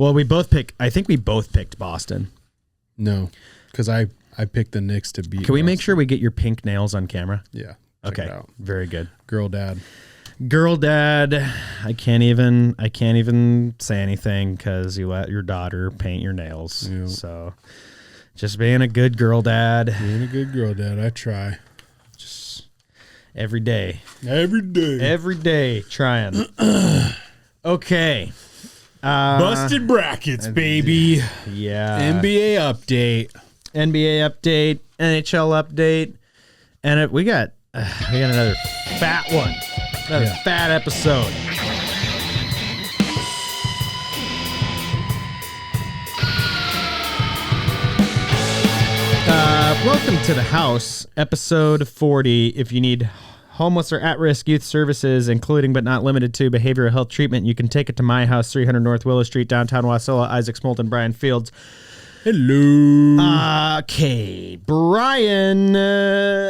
Well, I think we both picked Boston. No, because I picked the Knicks to beat. Can we make sure we get your pink nails on camera? Yeah. Okay. Very good. Girl dad. I can't even say anything because you let your daughter paint your nails. Yep. So just being a good girl dad. I try. Just every day. Every day Trying. Okay. Busted brackets, baby. Yeah. NBA update. NHL update. And we got another fat one. Another fat episode. Welcome to the house, episode 40. If you need homeless or at-risk youth services, including but not limited to behavioral health treatment, you can take it to my house, 300 North Willow Street, downtown Wasilla, Isaac Smolten, Bryan Fields. Hello. Okay, Bryan,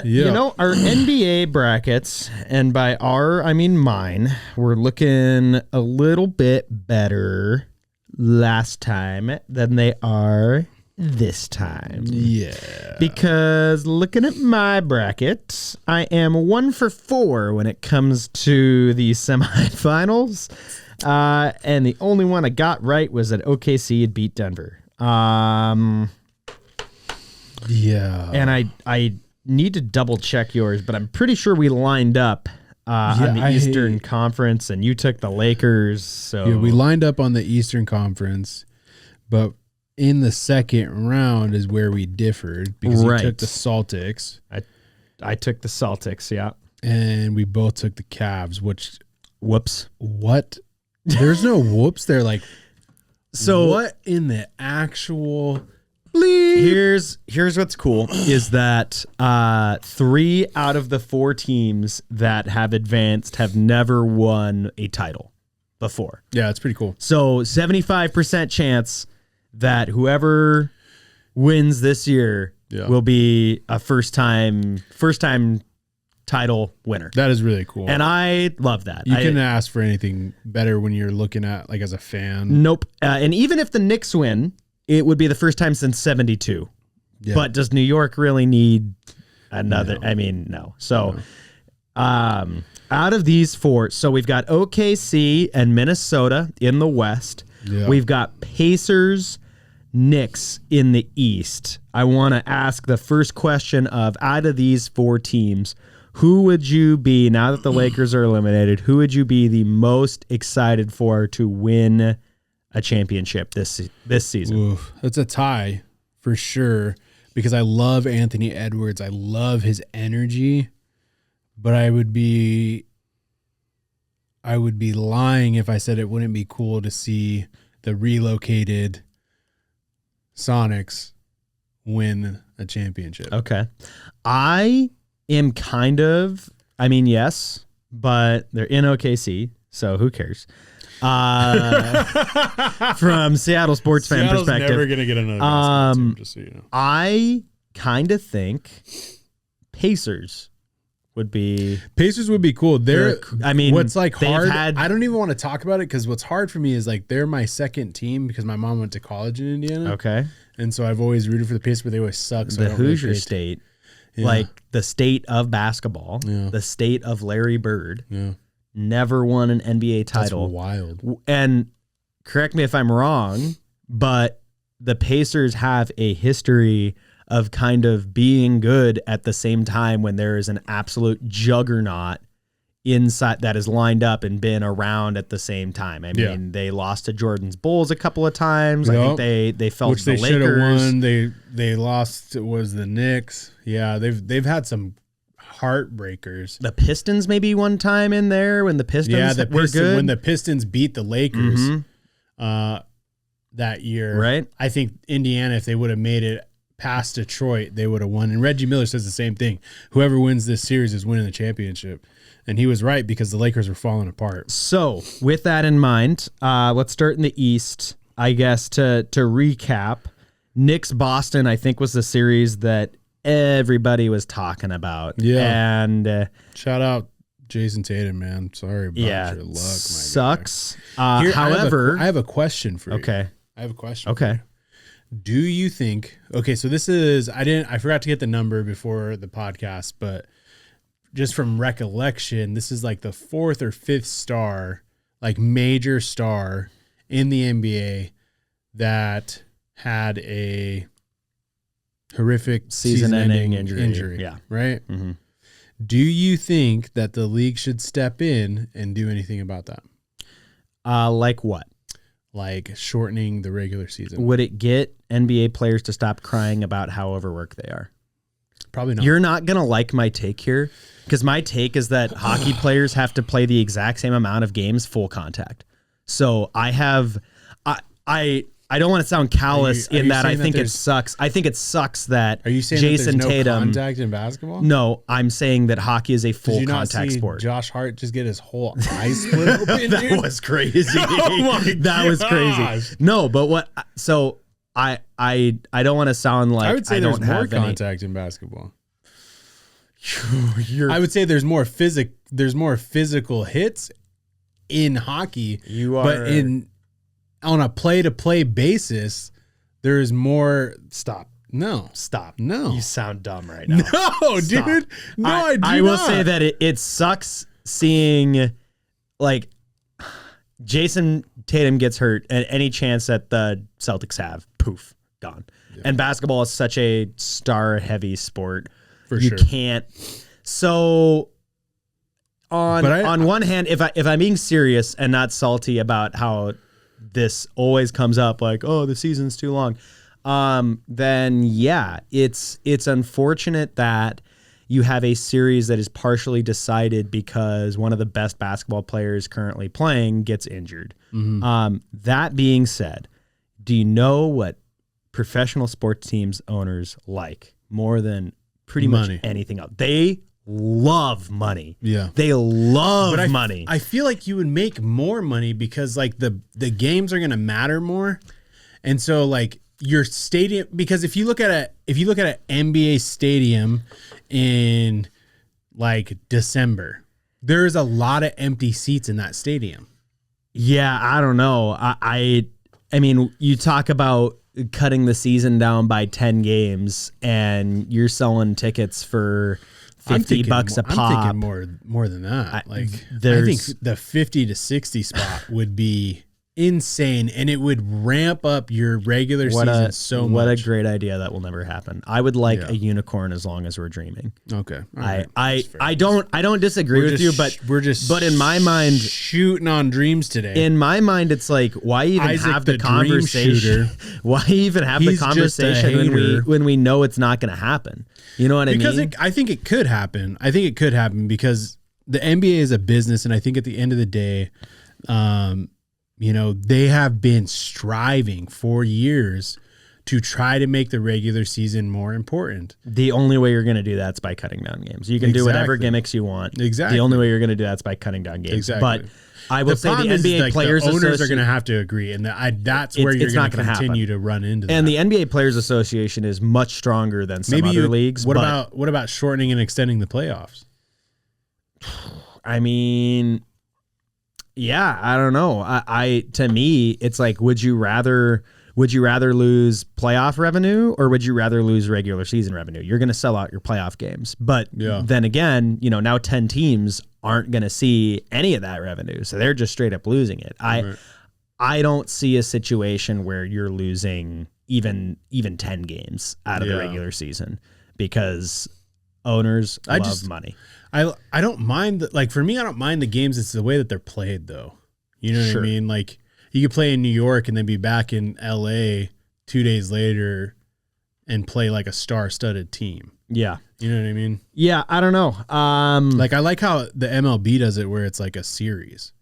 you know, our NBA brackets, and by our, I mean mine, were looking a little bit better last time than they are this time. Yeah. Because looking at my bracket, I am 1 for 4 when it comes to the semifinals. And the only one I got right was that OKC had beat Denver. Yeah. And I need to double check yours, but I'm pretty sure we lined up on the Eastern Conference, and you took the Lakers. So yeah, we lined up on the Eastern Conference, but in the second round is where we differed because you took the Celtics. I took the Celtics, yeah. And we both took the Cavs, which whoops. What? There's no whoops. They're like, so what in the actual bleep? Here's what's cool is that 3 out of the 4 teams that have advanced have never won a title before. Yeah, it's pretty cool. So 75% chance that whoever wins this year will be a first time title winner. That is really cool. And I love that. You couldn't ask for anything better when you're looking at, like, as a fan. Nope. And even if the Knicks win, it would be the first time since 72. Yeah. But does New York really need another? No. I mean, no. So out of these 4, so we've got OKC and Minnesota in the West. Yeah. We've got Pacers, Knicks in the East. I want to ask the first question of, out of these 4 teams, who would you be, now that the Lakers are eliminated, who would you be the most excited for to win a championship this season? Oof, that's a tie for sure, because I love Anthony Edwards. I love his energy, but I would be lying if I said it wouldn't be cool to see the relocated Sonics win a championship. Okay. I am yes, but they're in OKC, so who cares? From Seattle sports fan perspective, never gonna get another basketball team, just so you know. I kind of think Pacers would be cool. What's like hard, I don't even want to talk about it, because what's hard for me is, like, they're my second team because my mom went to college in Indiana. Okay. And so I've always rooted for the Pacers, but they always suck. So the Hoosier State, like the state of basketball, the state of Larry Bird, never won an NBA title. That's wild. And correct me if I'm wrong, but the Pacers have a history of kind of being good at the same time when there is an absolute juggernaut inside that is lined up and been around at the same time. I mean, they lost to Jordan's Bulls a couple of times. I think they fell to the Lakers. Which they should have won. They lost. It was the Knicks. Yeah, they've had some heartbreakers. The Pistons maybe one time in there when the Pistons were good. When the Pistons beat the Lakers that year. Right. I think Indiana, if they would have made it past Detroit, they would have won. And Reggie Miller says the same thing. Whoever wins this series is winning the championship. And he was right, because the Lakers were falling apart. So with that in mind, let's start in the East. I guess to recap, Knicks Boston, I think, was the series that everybody was talking about. Yeah. And shout out Jason Tatum, man. Sorry about your luck, my sucks. Here, However, I have a question for you. Okay. I have a question. Okay. Do you think, okay, so this is, I forgot to get the number before the podcast, but just from recollection, this is like the 4th or 5th star, like major star in the NBA that had a horrific season-ending injury. Yeah. Right? Mm-hmm. Do you think that the league should step in and do anything about that? Like what? Like shortening the regular season. Would it get NBA players to stop crying about how overworked they are? Probably not. You're not going to like my take here, because my take is that hockey players have to play the exact same amount of games full contact. So I don't want to sound callous in that I think it sucks. I think it sucks that Are you saying Jason that there's no Tatum contact in basketball? No, I'm saying that hockey is a full Did you not contact see sport. Josh Hart just get his whole eye split open? That was crazy. That was crazy. No, but what? So I don't want to sound like I would say don't there's more have any contact in basketball. I would say there's more physical hits in hockey. But on a play-to-play basis, there is more. Stop. No. You sound dumb right now. No, Stop. dude. No, I do not. I will say that it sucks seeing, like, Jason Tatum gets hurt and any chance that the Celtics have, poof, gone. Yeah. And basketball is such a star-heavy sport. For you sure. Can't. So on one hand, if I'm being serious and not salty about how this always comes up, like, oh, the season's too long, then yeah, it's unfortunate that you have a series that is partially decided because one of the best basketball players currently playing gets injured. Mm-hmm. That being said, do you know what professional sports teams owners like more than pretty much anything else? They love money. Yeah. They love money. I feel like you would make more money because like the games are going to matter more. And so like your stadium, because if you look at an NBA stadium in like December, there's a lot of empty seats in that stadium. Yeah, I don't know. I mean, you talk about cutting the season down by 10 games and you're selling tickets for $50 a pop. I'm thinking more than that. I think the 50 to 60 spot would be insane, and it would ramp up your regular season so much. What a great idea. That will never happen. I would like a unicorn as long as we're dreaming. Okay. I don't disagree with you, but in my mind, shooting on dreams today. In my mind, it's like, why even have the conversation? Why even have the conversation when we know it's not going to happen? You know what I mean? Because I think it could happen. I think it could happen because the NBA is a business, and I think at the end of the day, you know, they have been striving for years to try to make the regular season more important. The only way you're going to do that is by cutting down games. You can do whatever gimmicks you want. Exactly. The only way you're going to do that is by cutting down games. Exactly. But I will say the NBA Players Association, the owners are going to have to agree, and that's where you're going to continue to run into that. And the NBA Players Association is much stronger than some other leagues. What about shortening and extending the playoffs? I mean, yeah, I don't know. To me, it's like, would you rather lose playoff revenue or would you rather lose regular season revenue? You're going to sell out your playoff games. But then again, you know, now 10 teams aren't going to see any of that revenue. So they're just straight up losing it. I don't see a situation where you're losing even 10 games out of the regular season because owners love money. I don't mind for me, I don't mind the games. It's the way that they're played though. You know what I mean? Like you could play in New York and then be back in LA 2 days later and play like a star-studded team. Yeah. You know what I mean? Yeah. I don't know. Like I like how the MLB does it where it's like a series.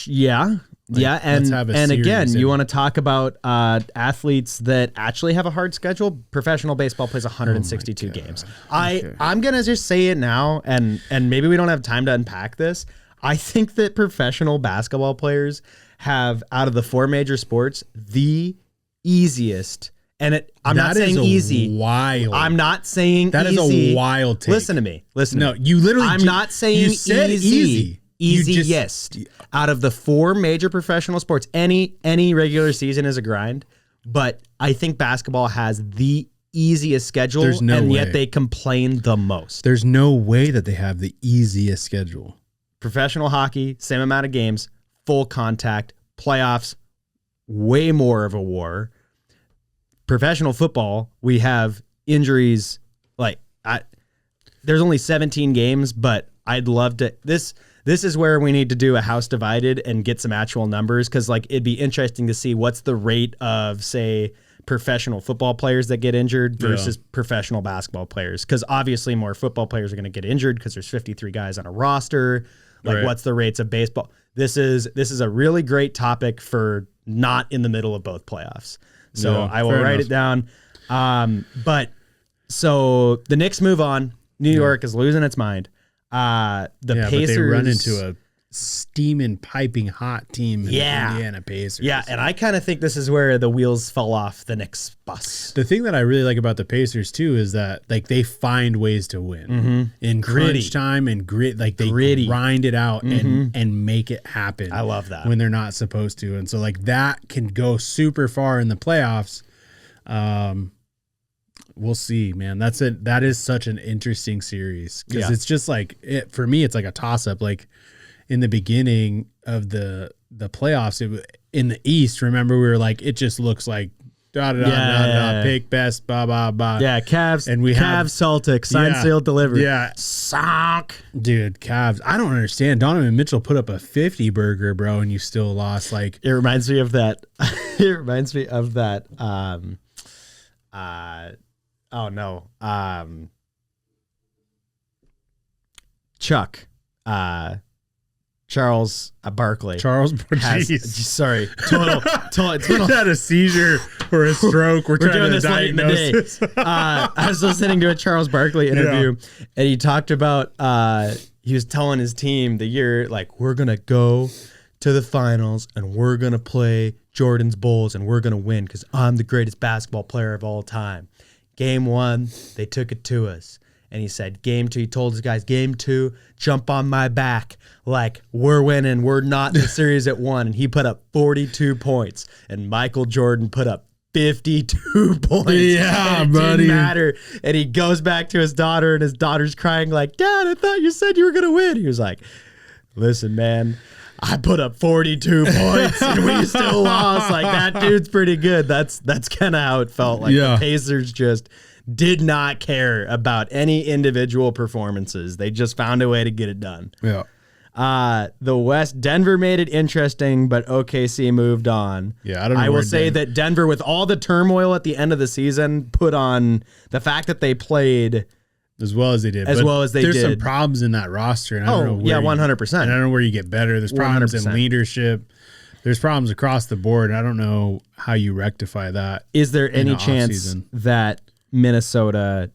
Yeah. And again, you want to talk about athletes that actually have a hard schedule. Professional baseball plays 162 games. I'm gonna just say it now, and maybe we don't have time to unpack this. I think that professional basketball players have, out of the four major sports, the easiest. And I'm not saying easy. Wild. I'm not saying that easy. Is a wild take. Listen to me. No, you literally. I'm not saying you said easy. Easiest out of the 4 major professional sports. Any regular season is a grind, but I think basketball has the easiest schedule, yet they complain the most. There's no way that they have the easiest schedule. Professional hockey, same amount of games, full contact, playoffs, way more of a war. Professional football, we have injuries. There's only 17 games, but I'd love to. This is where we need to do a house divided and get some actual numbers, because it'd be interesting to see what's the rate of, say, professional football players that get injured versus professional basketball players, because obviously more football players are going to get injured because there's 53 guys on a roster. What's the rates of baseball? This is a really great topic for not in the middle of both playoffs. So I will write it down. So the Knicks move on. New York is losing its mind. The Pacers, but they run into a steaming, piping hot team in the Indiana Pacers. Yeah, and I kind of think this is where the wheels fall off the Knicks bus. The thing that I really like about the Pacers too is that they find ways to win in crunch time and grit. They grind it out and make it happen. I love that when they're not supposed to, and so that can go super far in the playoffs. We'll see, man. That is such an interesting series, because it's just for me, it's like a toss up. In the beginning of the playoffs, in the East, remember, we were it just looks like pick best, blah, blah, blah. Yeah, Cavs, and we have Celtics, signed, sealed, delivered. Yeah. Sock. Dude, Cavs. I don't understand. Donovan Mitchell put up a 50 burger, bro, and you still lost. It reminds me of that. It reminds me of that. Chuck. Charles Barkley. Sorry, total. He's had a seizure or a stroke. We're trying doing to this late in the day. I was listening to a Charles Barkley interview, and he talked about he was telling his team the year, we're gonna go to the finals and we're gonna play Jordan's Bulls and we're gonna win because I'm the greatest basketball player of all time. Game 1, they took it to us. And he said, game 2, he told his guys, game 2, jump on my back. We're winning. We're not in the series at 1. And he put up 42 points. And Michael Jordan put up 52 points. Yeah, and buddy. Didn't matter. And he goes back to his daughter, and his daughter's crying Dad, I thought you said you were going to win. He was like, listen, man, I put up 42 points and we still lost. That dude's pretty good. That's kind of how it felt. The Pacers just did not care about any individual performances. They just found a way to get it done. Yeah. The West, Denver made it interesting, but OKC moved on. Yeah, I don't know. I will say that Denver, with all the turmoil at the end of the season, put on the fact that they played as well as they did. There's some problems in that roster. And I don't know 100%. And I don't know where you get better. There's problems 100%. In leadership. There's problems across the board. And I don't know how you rectify that. Is there any chance that Minnesota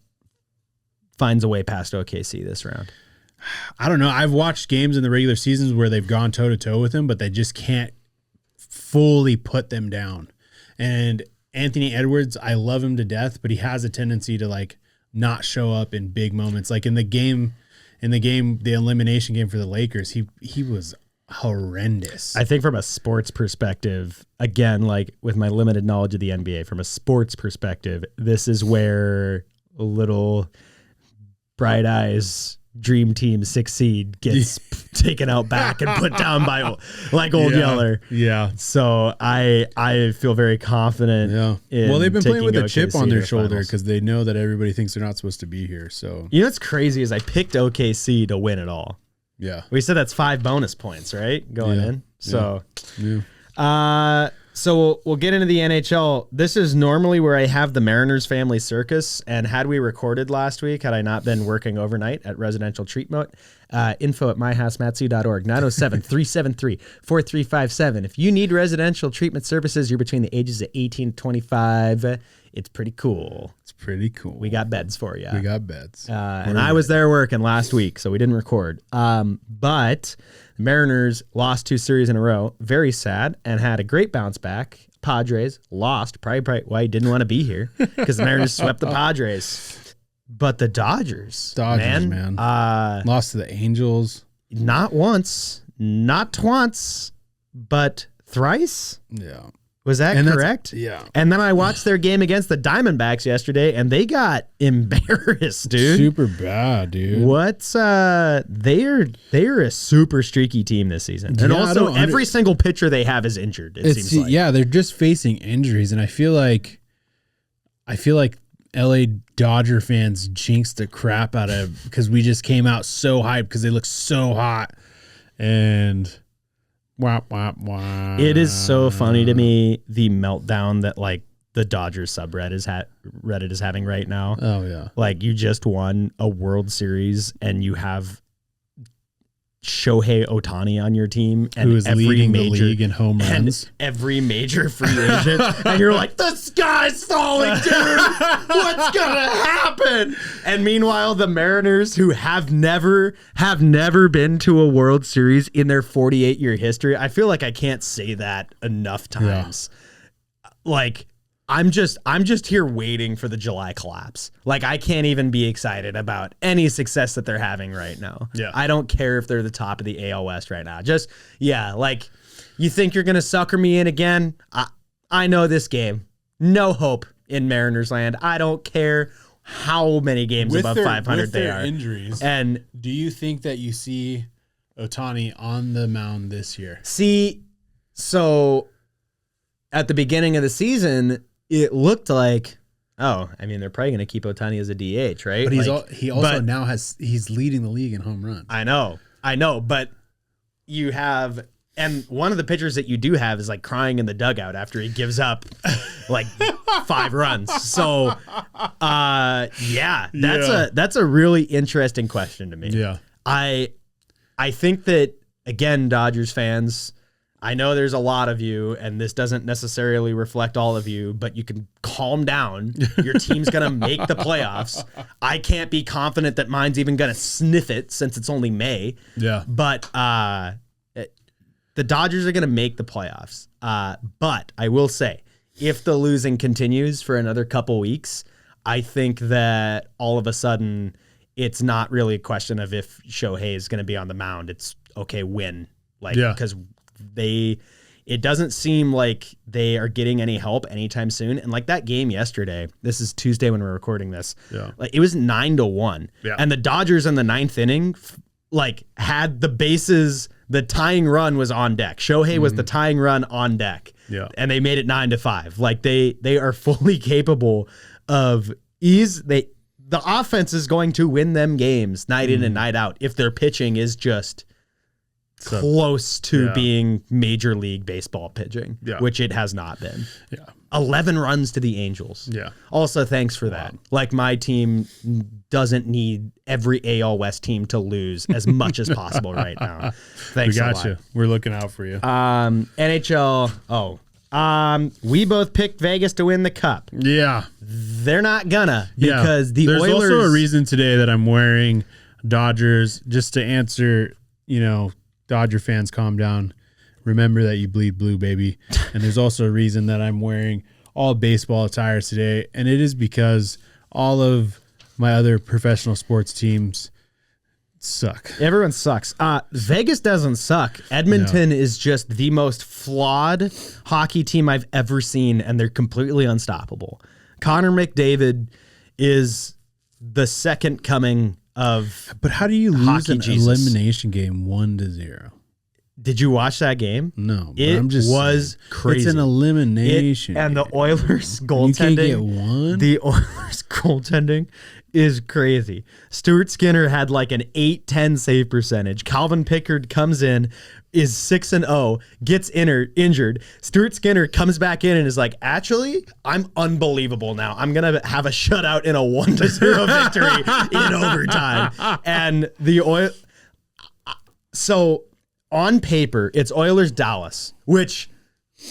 finds a way past OKC this round? I don't know. I've watched games in the regular seasons where they've gone toe to toe with them, but they just can't fully put them down. And Anthony Edwards, I love him to death, but he has a tendency to not show up in big moments. In the elimination game for the Lakers, he was horrendous. I think from a sports perspective, again, with my limited knowledge of the NBA, from a sports perspective, this is where a little bright eyes dream team succeed gets taken out back and put down by old Yeller. Yeah. So I feel very confident. Yeah. Well, they've been playing with a chip on their shoulder because they know that everybody thinks they're not supposed to be here. So what's crazy is I picked OKC to win it all. Yeah. We said that's 5 bonus points, right? Going in. So, so we'll get into the NHL. This is normally where I have the Mariners Family Circus. And had we recorded last week, had I not been working overnight at Residential Treatment, info at myhousematsu.org, 907-373-4357. If you need residential treatment services, you're between the ages of 18 and 25. It's pretty cool. It's pretty cool. We got beds for you. We got beds. And I was there working last week, so we didn't record. But the Mariners lost 2 series in a row. Very sad, and had a great bounce back. Padres lost. Probably why he didn't want to be here, because the Mariners swept the Padres. But the Dodgers, man. Lost to the Angels. not once, not twice, but thrice. Yeah. Was that correct? Yeah. And then I watched their game against the Diamondbacks yesterday, and they got embarrassed, dude. Super bad, dude. What's they're a super streaky team this season, and also every single pitcher they have is injured. It seems like. Yeah, they're just facing injuries, and I feel like LA Dodger fans jinxed the crap out of because we just came out so hyped because they look so hot, and. Wah, wah, wah. It is so funny to me, the meltdown that like the Dodgers subreddit Reddit is having right now. Oh yeah. Like you just won a World Series and you have Shohei Ohtani on your team and who is leading the league in home runs. Every major free agent. And you're like, the sky's falling, dude. What's gonna happen? And meanwhile, the Mariners, who have never been to a World Series in their 48-year history, I feel like I can't say that enough times. Yeah. Like, I'm just here waiting for the July collapse. Like, I can't even be excited about any success that they're having right now. Yeah. I don't care if they're the top of the AL West right now. Just, yeah, like, you think you're going to sucker me in again? I know this game. No hope in Mariners land. I don't care how many games above 500 they are. Injuries. And do you think that you see Ohtani on the mound this year? See, so at the beginning of the season, it looked like, oh, I mean, they're probably going to keep Ohtani as a DH, right? But he's leading the league in home runs. I know, but you have, and one of the pitchers that you do have is like crying in the dugout after he gives up like 5 runs. So, that's a really interesting question to me. Yeah, I think that, again, Dodgers fans, I know there's a lot of you, and this doesn't necessarily reflect all of you, but you can calm down. Your team's going to make the playoffs. I can't be confident that mine's even going to sniff it since it's only May. Yeah. But the Dodgers are going to make the playoffs. But I will say, if the losing continues for another couple weeks, I think that all of a sudden it's not really a question of if Shohei is going to be on the mound. It's, okay, win. Because it doesn't seem like they are getting any help anytime soon. And like that game yesterday, this is Tuesday when we're recording this. Yeah. Like it was 9-1. Yeah. And the Dodgers in the 9th inning, like had the bases, the tying run was on deck. Shohei was the tying run on deck. Yeah. And they made it 9-5. Like they are fully capable of the offense is going to win them games night in and night out if their pitching is just close to being Major League Baseball pitching, which it has not been. Yeah. 11 runs to the Angels. Yeah. Also, thanks for that. Like, my team doesn't need every AL West team to lose as much as possible right now. Thanks we got a lot. you. We're looking out for you. NHL. We both picked Vegas to win the Cup. Yeah. They're not gonna because the There's Oilers. There's also a reason today that I'm wearing Dodgers just to answer, Dodger fans, calm down. Remember that you bleed blue, baby. And there's also a reason that I'm wearing all baseball attire today, and it is because all of my other professional sports teams suck. Everyone sucks. Vegas doesn't suck. Edmonton is just the most flawed hockey team I've ever seen, and they're completely unstoppable. Connor McDavid is the second coming of But how do you lose an Jesus. elimination game 1-0? Did you watch that game? No, but It I'm just was saying, crazy. It's an elimination. And the game. Oilers You goaltending. can't get one? The Oilers goaltending is crazy. Stuart Skinner had like an 8-10 save percentage. Calvin Pickard comes in, is 6-0, gets injured. Stuart Skinner comes back in and is like, actually, I'm unbelievable now. I'm going to have a shutout in a 1-0 victory in overtime. And the Oil. So on paper, it's Oilers Dallas, which,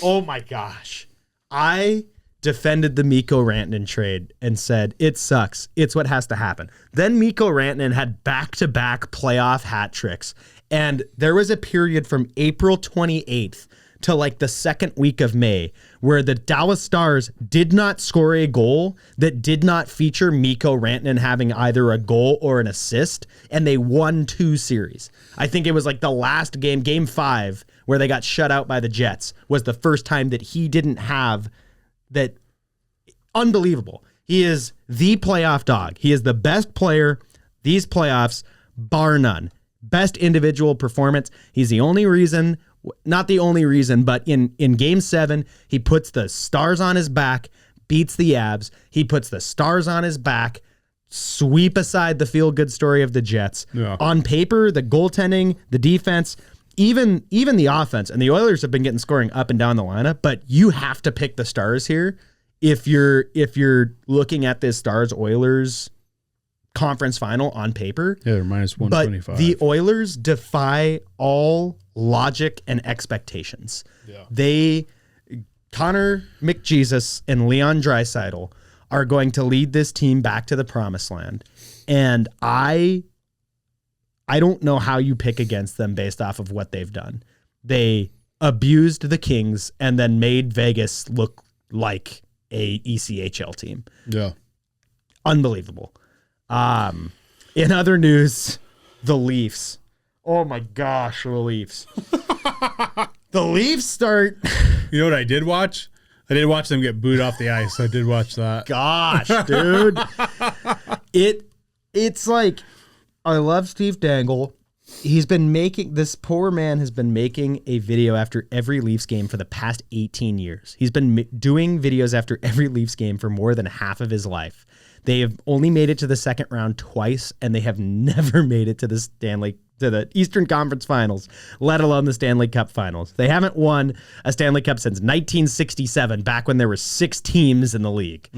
oh my gosh, I defended the Mikko Rantanen trade and said, it sucks. It's what has to happen. Then Mikko Rantanen had back-to-back playoff hat tricks. And there was a period from April 28th to like the second week of May, where the Dallas Stars did not score a goal that did not feature Mikko Rantanen having either a goal or an assist, and they won 2 series. I think it was like the last game, game 5, where they got shut out by the Jets, was the first time that he didn't have that. Unbelievable. He is the playoff dog. He is the best player these playoffs, bar none. Best individual performance. He's the only reason, not the only reason, but in game 7, he puts the Stars on his back, beats the Abs. He puts the Stars on his back, sweep aside the feel-good story of the Jets. Yeah. On paper, the goaltending, the defense, even the offense, and the Oilers have been getting scoring up and down the lineup, but you have to pick the Stars here if you're looking at this Stars-Oilers conference final on paper. Yeah, they're minus 125. But the Oilers defy all logic and expectations. Yeah. Connor McJesus and Leon Draisaitl are going to lead this team back to the promised land. And I don't know how you pick against them based off of what they've done. They abused the Kings and then made Vegas look like a ECHL team. Yeah. Unbelievable. In other news, the Leafs. Oh my gosh, the Leafs. The Leafs start. You know what I did watch? I did watch them get booed off the ice. I did watch that. Gosh, dude. It's like, I love Steve Dangle. This poor man has been making a video after every Leafs game for the past 18 years. He's been doing videos after every Leafs game for more than half of his life. They have only made it to the second round twice, and they have never made it to the Eastern Conference Finals, let alone the Stanley Cup Finals. They haven't won a Stanley Cup since 1967, back when there were 6 teams in the league.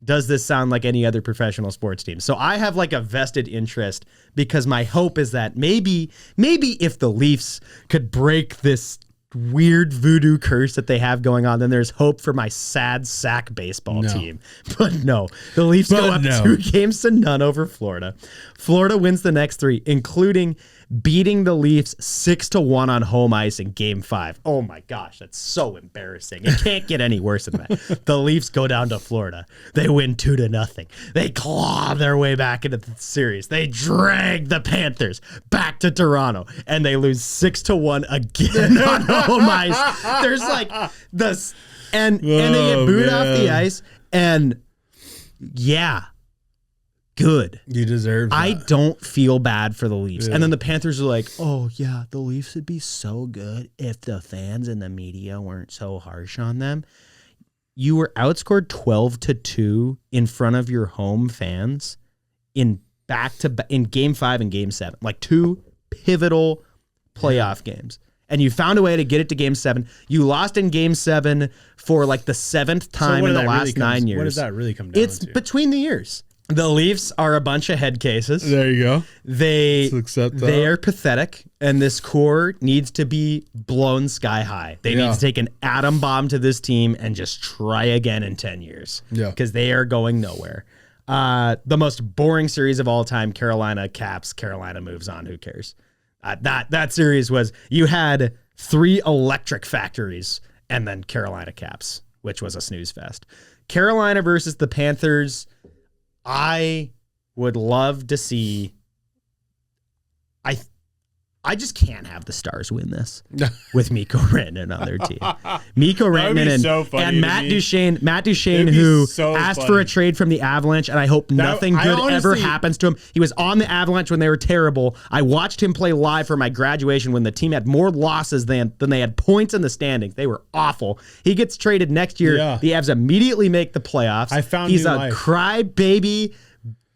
Does this sound like any other professional sports team? So I have like a vested interest, because my hope is that maybe if the Leafs could break this weird voodoo curse that they have going on, then there's hope for my sad sack baseball team. But no, the Leafs go up 2-0 over Florida. Florida wins the next 3, including beating the Leafs 6-1 on home ice in game 5. Oh my gosh, that's so embarrassing. It can't get any worse than that. The Leafs go down to Florida. They win 2-0. They claw their way back into the series. They drag the Panthers back to Toronto, and they lose 6-1 again on home ice. There's like this, and they get booed off the ice, and yeah. Good. You deserve that. I don't feel bad for the Leafs. Yeah. And then the Panthers are like, oh, yeah, the Leafs would be so good if the fans and the media weren't so harsh on them. You were outscored 12-2 in front of your home fans in game 5 and game 7, like 2 pivotal playoff games. And you found a way to get it to game 7. You lost in game 7 for like the 7th time in the last 9 years. What does that really come down to? It's between the years. The Leafs are a bunch of head cases. There you go. They are pathetic, and this core needs to be blown sky high. They need to take an atom bomb to this team and just try again in 10 years. Yeah, because they are going nowhere. The most boring series of all time, Carolina Caps. Carolina moves on. Who cares? That series was, you had 3 electric factories and then Carolina Caps, which was a snooze fest. Carolina versus the Panthers. I would love to see. I just can't have the Stars win this with Mikko Rantanen on their team. Mikko Rantanen and Matt Duchene. Matt Duchene, who asked for a trade from the Avalanche, and I hope nothing good ever happens to him. He was on the Avalanche when they were terrible. I watched him play live for my graduation when the team had more losses than they had points in the standings. They were awful. He gets traded next year. Yeah. The Avs immediately make the playoffs. He's a crybaby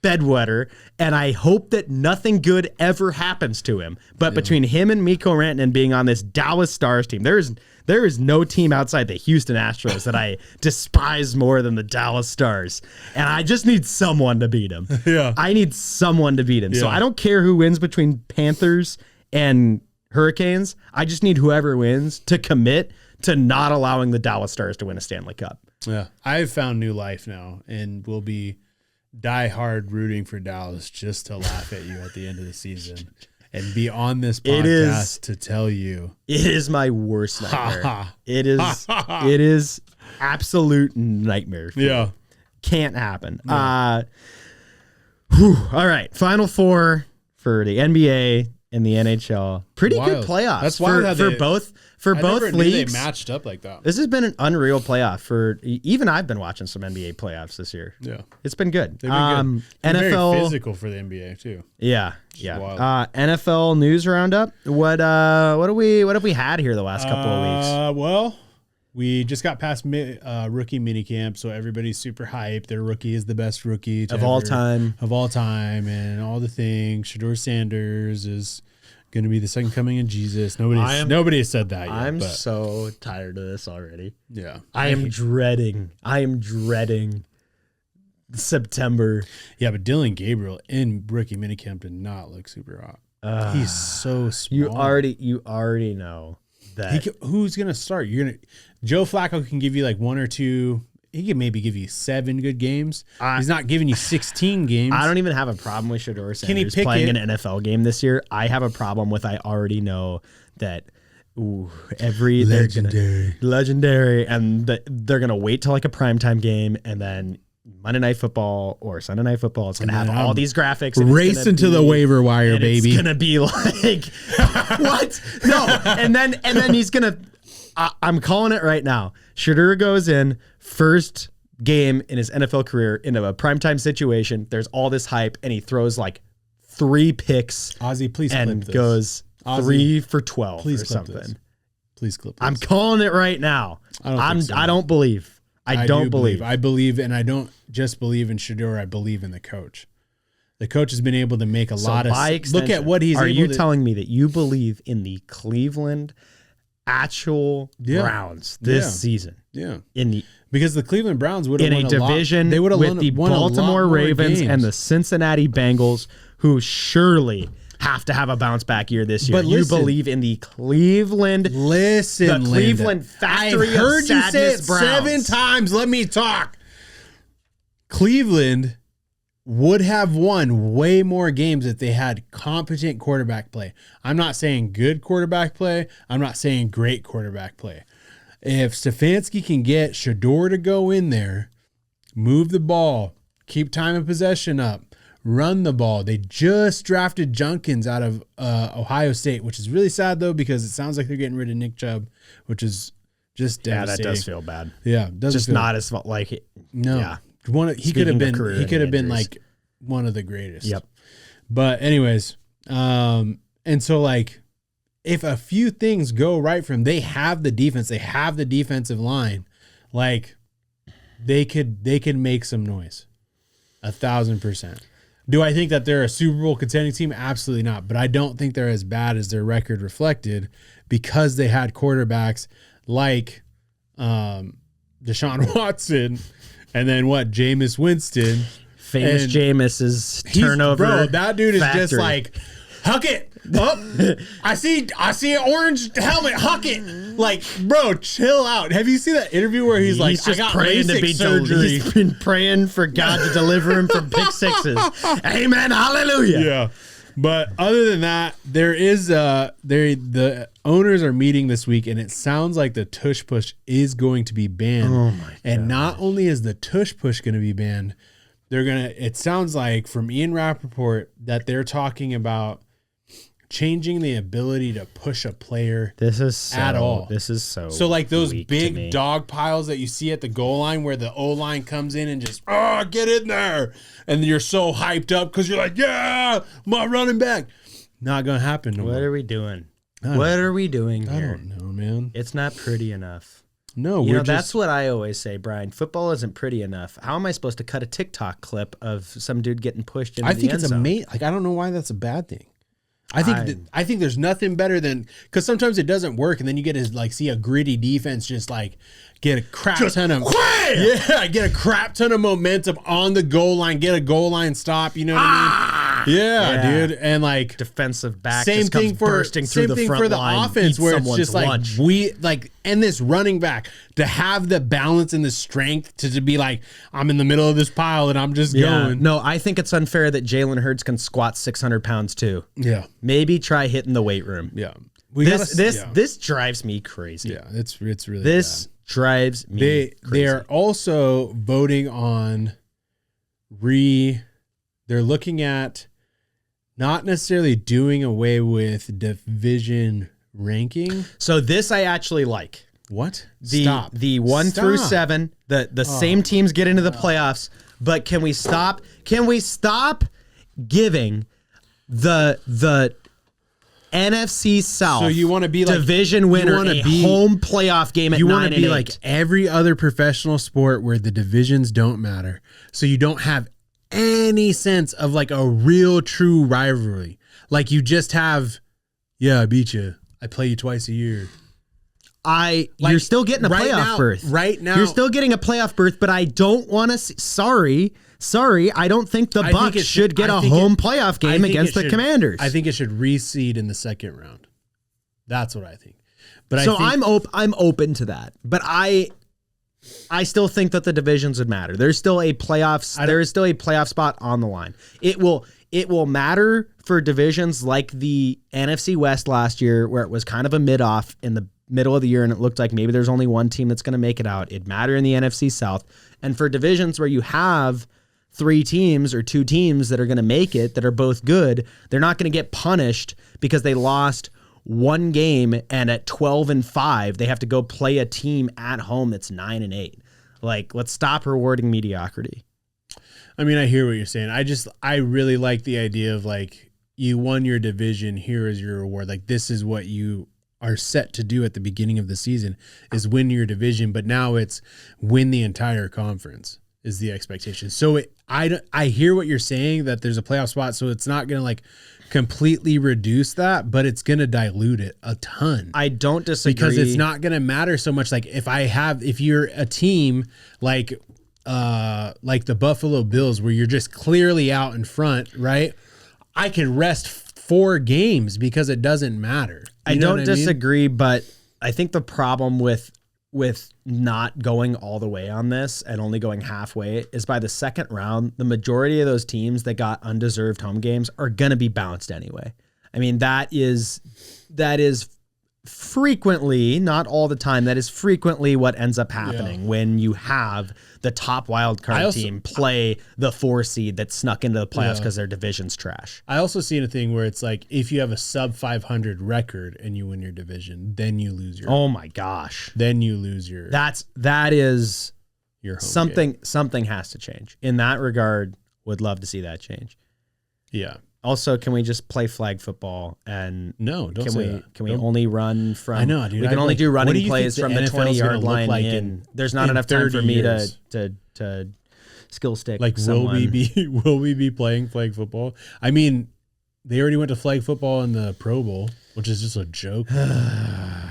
bedwetter, and I hope that nothing good ever happens to him. But between him and Mikko Rantanen being on this Dallas Stars team, there is no team outside the Houston Astros that I despise more than the Dallas Stars. And I just need someone to beat him. Yeah. I need someone to beat him. Yeah. So I don't care who wins between Panthers and Hurricanes. I just need whoever wins to commit to not allowing the Dallas Stars to win a Stanley Cup. Yeah. I've found new life now, and will be die hard rooting for Dallas just to laugh at you at the end of the season. and be on this It podcast to tell you. It is my worst nightmare. It is absolute nightmare. Yeah. Can't happen. Yeah. All right. Final four for the NBA and the NHL. Pretty good playoffs. That's wild for both leagues. They matched up like that. This has been an unreal playoff for even I've been watching some NBA playoffs this year. Yeah. It's been good. They've been good. NFL very physical for the NBA too. Yeah. Wild. NFL news roundup. What have we had here the last couple of weeks? Well, we just got past rookie minicamp, so everybody's super hyped. Their rookie is the best rookie of all time, and all the things. Shedeur Sanders is going to be the second coming of Jesus. Nobody has said that yet. I'm so tired of this already. Yeah, I am dreading September. Yeah, but Dylan Gabriel in rookie minicamp did not look super hot. He's so small. You already know that. Who's gonna start? Joe Flacco can give you like one or two. He can maybe give you 7 good games. He's not giving you 16 games. I don't even have a problem with Shedeur Sanders playing an NFL game this year. I have a problem with I already know that legendary, and they're gonna wait till like a primetime game, and then Monday Night Football or Sunday Night Football, it's gonna have all these graphics. And race into the waiver wire, baby. It's gonna be like what? No, and then he's gonna. I'm calling it right now. Shedeur goes in first game in his NFL career into a primetime situation. There's all this hype, and he throws like 3 picks. Ozzy, please and clip this. Goes Ozzy, 3 for 12 please or clip something. This. Please clip this. I'm calling it right now. I don't believe. I don't believe. I believe, and I don't just believe in Shedeur. I believe in the coach. The coach has been able to make a lot of. Look at what he's. Are you telling me that you believe in the Cleveland actual Browns this season? Yeah. Because the Cleveland Browns would have won a division with the Baltimore Ravens and the Cincinnati Bengals, who surely have to have a bounce back year this year. But you believe in the Cleveland. Listen, the Cleveland factory. I've heard of you say it Browns. 7 times. Let me talk. Cleveland would have won way more games if they had competent quarterback play. I'm not saying good quarterback play. I'm not saying great quarterback play. If Stefanski can get Shedeur to go in there, move the ball, keep time of possession up, run the ball. They just drafted Junkins out of Ohio State, which is really sad, though, because it sounds like they're getting rid of Nick Chubb, which is just devastating. Yeah, that does feel bad. Yeah. Just not as like it. No. Yeah. He could have been like one of the greatest. Yep. But anyways, and so like if a few things go right for him, they have the defense, they have the defensive line, like they could make some noise. 1,000%. Do I think that they're a Super Bowl contending team? Absolutely not. But I don't think they're as bad as their record reflected because they had quarterbacks like Deshaun Watson and then Jameis Winston. Famous Jameis's turnover. Bro, that dude is factory. just like, huck it. Oh, I see an orange helmet. Huck it. Like, bro, chill out. Have you seen that interview where he's like, just I got praying LASIK to be surgery. He's been praying for God to deliver him from pick sixes. Amen. Hallelujah. Yeah. But other than that, there is the owners are meeting this week, and it sounds like the tush push is going to be banned. Oh my God. And not only is the tush push going to be banned, it sounds like from Ian Rappaport that they're talking about changing the ability to push a player at all. This is so like those big dog piles that you see at the goal line where the O-line comes in and just, get in there. And you're so hyped up because you're like, yeah, my running back. Not going to happen no more. What are we doing? What are we doing here? I don't know, man. It's not pretty enough. No, that's what I always say, Brian. Football isn't pretty enough. How am I supposed to cut a TikTok clip of some dude getting pushed into the end zone? I think it's amazing. Like, I don't know why that's a bad thing. I think there's nothing better than, because sometimes it doesn't work, and then you get to like see a gritty defense just like get a crap ton of get a crap ton of momentum on the goal line, get a goal line stop. You know what I dude. And like defensive back same just comes thing for bursting through the front line, offense where it's just like lunch. and this running back to have the balance and the strength to be like, I'm in the middle of this pile and I'm just going. No, I think it's unfair that Jalen Hurts can squat 600 pounds too. Yeah. Maybe try hitting the weight room. Yeah. This drives me crazy. Yeah, it's really this bad. Drives me crazy. They're also voting on they're looking at not necessarily doing away with division ranking. So this I actually like. What? The 1 through 7, the same teams get into the playoffs, but can we stop giving the NFC South, so you want to be like division winner, home playoff game at 9-8? You want to be like every other professional sport where the divisions don't matter. So you don't have any sense of like a real true rivalry. Like you just have, I beat you. I play you twice a year. You're still getting a playoff berth. Right now. You're still getting a playoff berth, but I don't want to Sorry, I don't think the Bucs should get a home playoff game against the Commanders. I think it should reseed in the second round. That's what I think. But I'm open to that. But I still think that the divisions would matter. There's still a playoff spot on the line. It will matter for divisions like the NFC West last year, where it was kind of a mid-off in the middle of the year and it looked like maybe there's only one team that's going to make it out. It'd matter in the NFC South. And for divisions where you have 3 teams or 2 teams that are going to make it, that are both good, they're not going to get punished because they lost one game and at 12-5, they have to go play a team at home that's 9-8. Like, let's stop rewarding mediocrity. I mean, I hear what you're saying. I really like the idea of like, you won your division, here is your reward. Like, this is what you are set to do at the beginning of the season, is win your division, but now it's win the entire conference is the expectation. So I hear what you're saying, that there's a playoff spot, so it's not going to like completely reduce that, but it's going to dilute it a ton. I don't disagree, because it's not going to matter so much. Like if you're a team like the Buffalo Bills, where you're just clearly out in front, right? I can rest 4 games because it doesn't matter. I don't disagree, but I think the problem with not going all the way on this and only going halfway is by the second round, the majority of those teams that got undeserved home games are going to be bounced anyway. I mean, that is frequently, not all the time, that is frequently what ends up happening when you have the top wild card team play the 4 seed that snuck into the playoffs because their division's trash. I also seen a thing where it's like, if you have a sub 500 record and you win your division, then you lose your. Oh my gosh! Then you lose your. That is your home something. game. Something has to change in that regard. Would love to see that change. Yeah. Also, can we just play flag football and don't say that. Can we only run from? I know, dude. We can only do running plays from the 20-yard line. Like there's not enough time for me to skill stick. Like, will we be playing flag football? I mean, they already went to flag football in the Pro Bowl, which is just a joke. I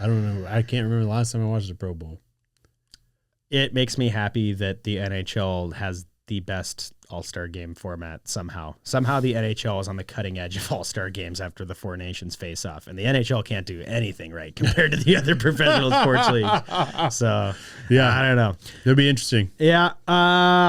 don't remember. I can't remember the last time I watched the Pro Bowl. It makes me happy that the NHL has the best All-Star game format somehow. Somehow the NHL is on the cutting edge of All-Star games after the 4 nations face off, and the NHL can't do anything right compared to the other professional sports leagues. So, I don't know. It'll be interesting. Yeah,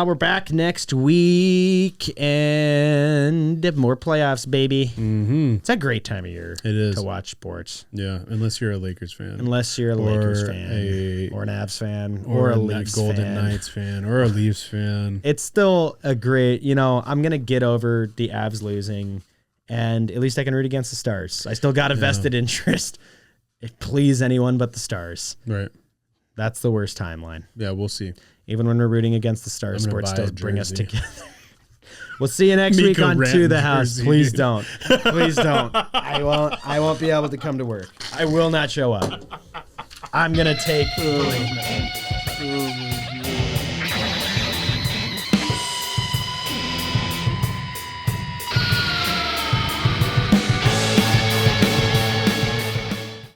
we're back next week and more playoffs, baby. Mm-hmm. It's a great time of year to watch sports. Yeah, unless you're a Lakers fan. Unless you're a Lakers fan, or an Avs fan, or a Leafs Golden Knights fan, or a Leafs fan. It's still a great, I'm going to get over the Avs losing, and at least I can root against the Stars. I still got a vested interest. Please anyone but the Stars. Right. That's the worst timeline. Yeah, we'll see. Even when we're rooting against the Stars, sports still bring us together. We'll see you next week on To the House. Jersey. Please don't. Please don't. I won't be able to come to work. I will not show up. I'm going to take...